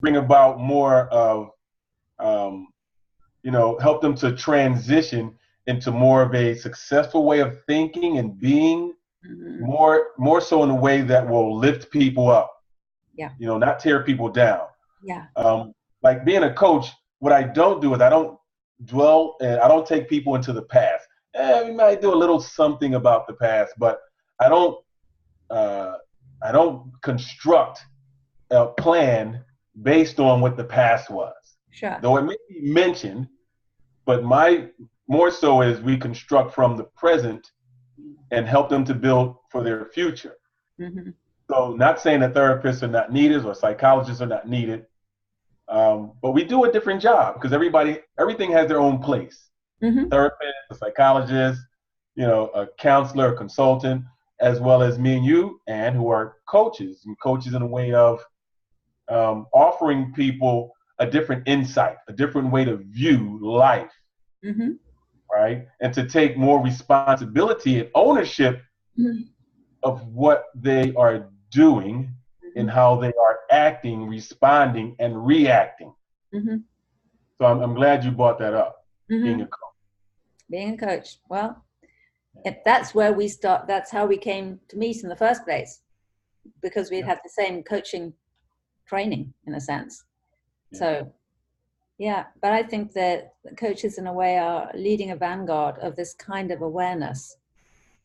bring about more of, um, help them to transition into more of a successful way of thinking and being, Mm-hmm. more so in a way that will lift people up, Yeah. not tear people down. Yeah. Like being a coach, what I don't do is I don't dwell and I don't take people into the past. We might do a little something about the past, but I don't uh, I don't construct a plan based on what the past was. Sure. Though it may be mentioned, but my more so is we construct from the present and help them to build for their future. Mm-hmm. So not saying that therapists are not needed or psychologists are not needed, but we do a different job because everything has their own place. Mm-hmm. Therapist, a psychologist, a counselor, a consultant, as well as me and you, and who are coaches, and coaches in a way of offering people a different insight, a different way to view life, Mm-hmm. right? And to take more responsibility and ownership Mm-hmm. of what they are doing and how they are acting, responding, and reacting. Mm-hmm. So I'm glad you brought that up, being Mm-hmm. a coach. Being a coach. Well, that's where we start. That's how we came to meet in the first place, because we'd had the same coaching training in a sense. Yeah. So, yeah, but I think that coaches in a way are leading a vanguard of this kind of awareness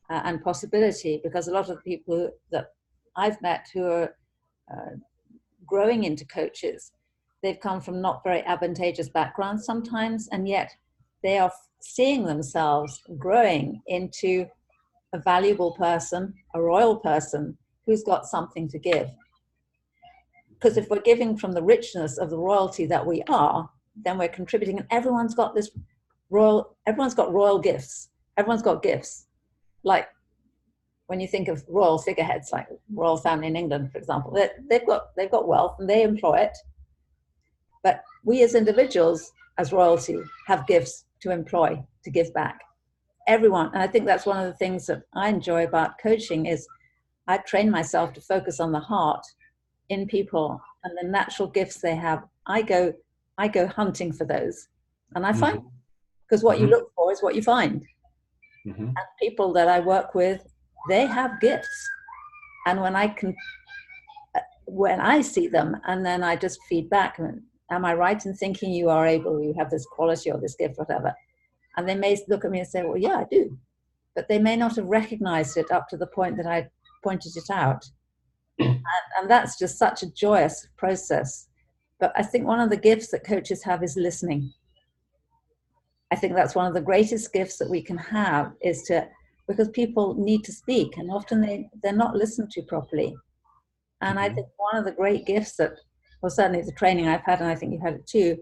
and possibility, because a lot of the people that I've met who are growing into coaches, they've come from not very advantageous backgrounds sometimes, and yet they are seeing themselves growing into a valuable person, a royal person who's got something to give. Because if we're giving from the richness of the royalty that we are, then we're contributing, and everyone's got royal gifts. Everyone's got gifts. Like when you think of royal figureheads, like royal family in England, for example, they've got wealth and they employ it. But we as individuals, as royalty, have gifts to employ, to give back. Everyone, and I think that's one of the things that I enjoy about coaching is I train myself to focus on the heart in people and the natural gifts they have. I go hunting for those, and I find, because what you look for is what you find. Mm-hmm. And people that I work with, they have gifts, and when I see them, and then I just feed back, am I right in thinking you have this quality or this gift, whatever? And they may look at me and say, well, yeah, I do. But they may not have recognized it up to the point that I pointed it out. And that's just such a joyous process. But I think one of the gifts that coaches have is listening. I think that's one of the greatest gifts that we can have, because people need to speak, and often they're not listened to properly. And I think one of the great gifts certainly the training I've had, and I think you've had it too,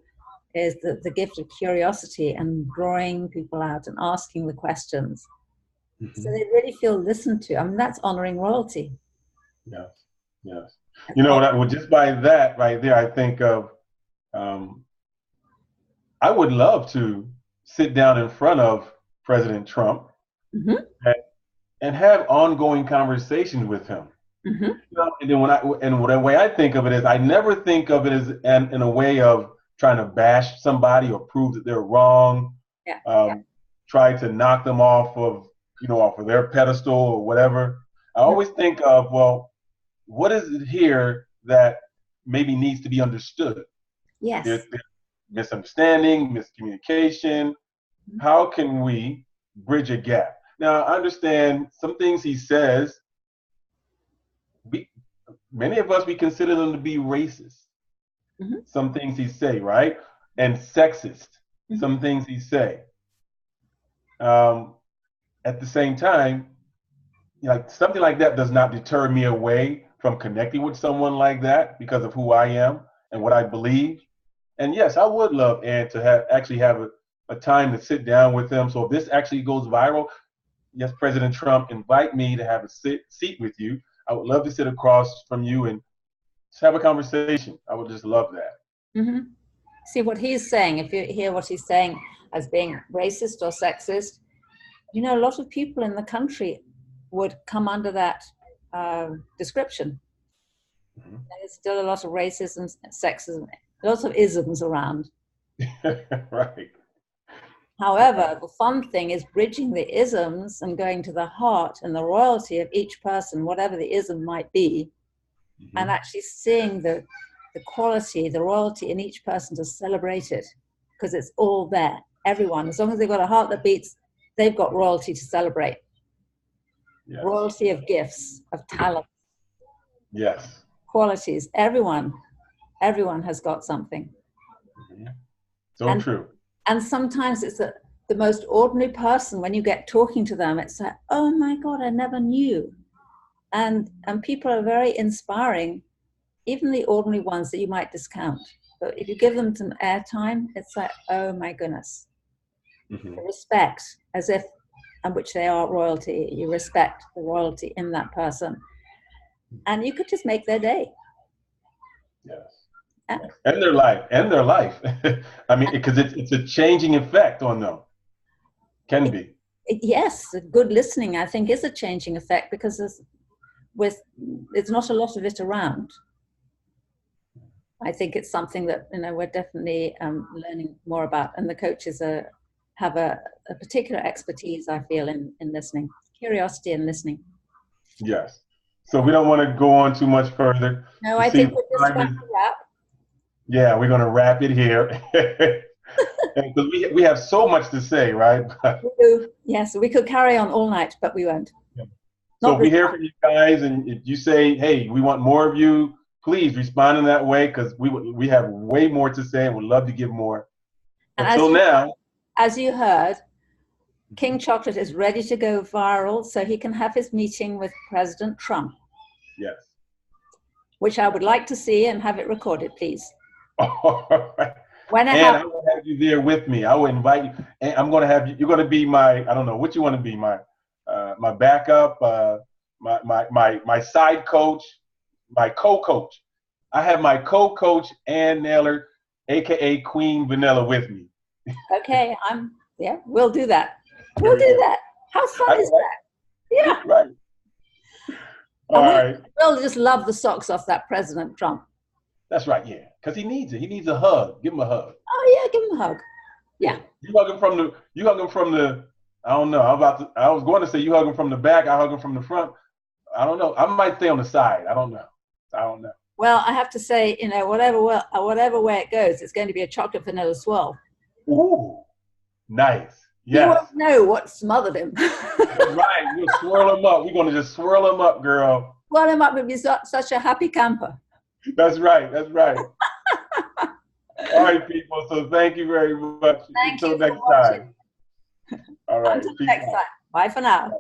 is the gift of curiosity and drawing people out and asking the questions. So they really feel listened to. I mean, that's honoring royalty. Yes, yes. Just by that right there, I think of, I would love to sit down in front of President Trump and have ongoing conversations with him. Mm-hmm. And then the way I think of it is, I never think of it as in a way of trying to bash somebody or prove that they're wrong. Try to knock them off of their pedestal or whatever. I always think of, well, what is it here that maybe needs to be understood? Yes. There's misunderstanding, miscommunication. How can we bridge a gap? Now, I understand some things he says, many of us, we consider them to be racist. Mm-hmm. Some things he say, right? And sexist. Mm-hmm. Some things he say. At the same time, something like that does not deter me away from connecting with someone like that because of who I am and what I believe. And yes, I would love Ann to have a time to sit down with him. So if this actually goes viral, yes, President Trump, invite me to have a seat with you. I would love to sit across from you and just have a conversation. I would just love that. Mm-hmm. See what he's saying. If you hear what he's saying as being racist or sexist, a lot of people in the country would come under that description. Mhm. There's still a lot of racism, sexism, lots of isms around. Right. However, the fun thing is bridging the isms and going to the heart and the royalty of each person, whatever the ism might be, and Mhm. actually seeing the quality, the royalty in each person to celebrate it, because it's all there. Everyone, as long as they've got a heart that beats, they've got royalty to celebrate. Yes. Royalty of gifts, of talent, Yes. qualities. Everyone has got something. Mhm. So And true. sometimes it's the most ordinary person, when you get talking to them, it's like, oh my God, I never knew. And people are very inspiring, even the ordinary ones that you might discount. But if you give them some airtime, it's like, oh my goodness. Mhm. The respect, as if, and which they are royalty, you respect the royalty in that person. And you could just make their day. Yes. Yeah. Yes. And their life. And their life. I mean, because it's a changing effect on them. Can be. Yes, good listening, I think, is a changing effect, because there's not a lot of it around. I think it's something that we're definitely learning more about, and the coaches have a particular expertise, I feel, in listening, curiosity and listening. Yes. So we don't want to go on too much further. No, You I see, think we're just about to wrap. yeah, we're going to wrap it here. Because we have so much to say, right? Yes, we could carry on all night, but we won't. So Not if we this hear time. from you guys and if you say, hey, we want more of you, please respond in that way, because we have way more to say and would love to give more. And Until now. as you heard, King Chocolate is ready to go viral so he can have his meeting with President Trump. Yes. Which I would like to see and have it recorded, please. All right. When it And happens. I will have you there with me. I will invite you. And I'm going to have you. You're going to be my, I don't know what you want to be, my backup, my side coach, my co-coach. I have my co-coach, Ann Naylor, a.k.a. Queen Vanilla, with me. Okay, we'll do that. There We'll we do go. that. How fun is that? Yeah. Right. All right. We'll just love the socks off that President Trump. That's right, yeah. Because he needs it. He needs a hug. Give him a hug. Oh yeah, give him a hug. Yeah. You hug him from the I don't know. I was going to say you hug him from the back, I hug him from the front. I don't know. I might stay on the side. I don't know. Well, I have to say, whatever way it goes, it's going to be a chocolate vanilla swirl. Ooh, nice. Yes. He won't know what smothered him. Right. We'll swirl him up. We're going to just swirl him up, girl. Swirl him up and be such a happy camper. That's right. All right, people. So thank you very much. Thank Until you next for watching. time. All right. Until next time. Bye for now.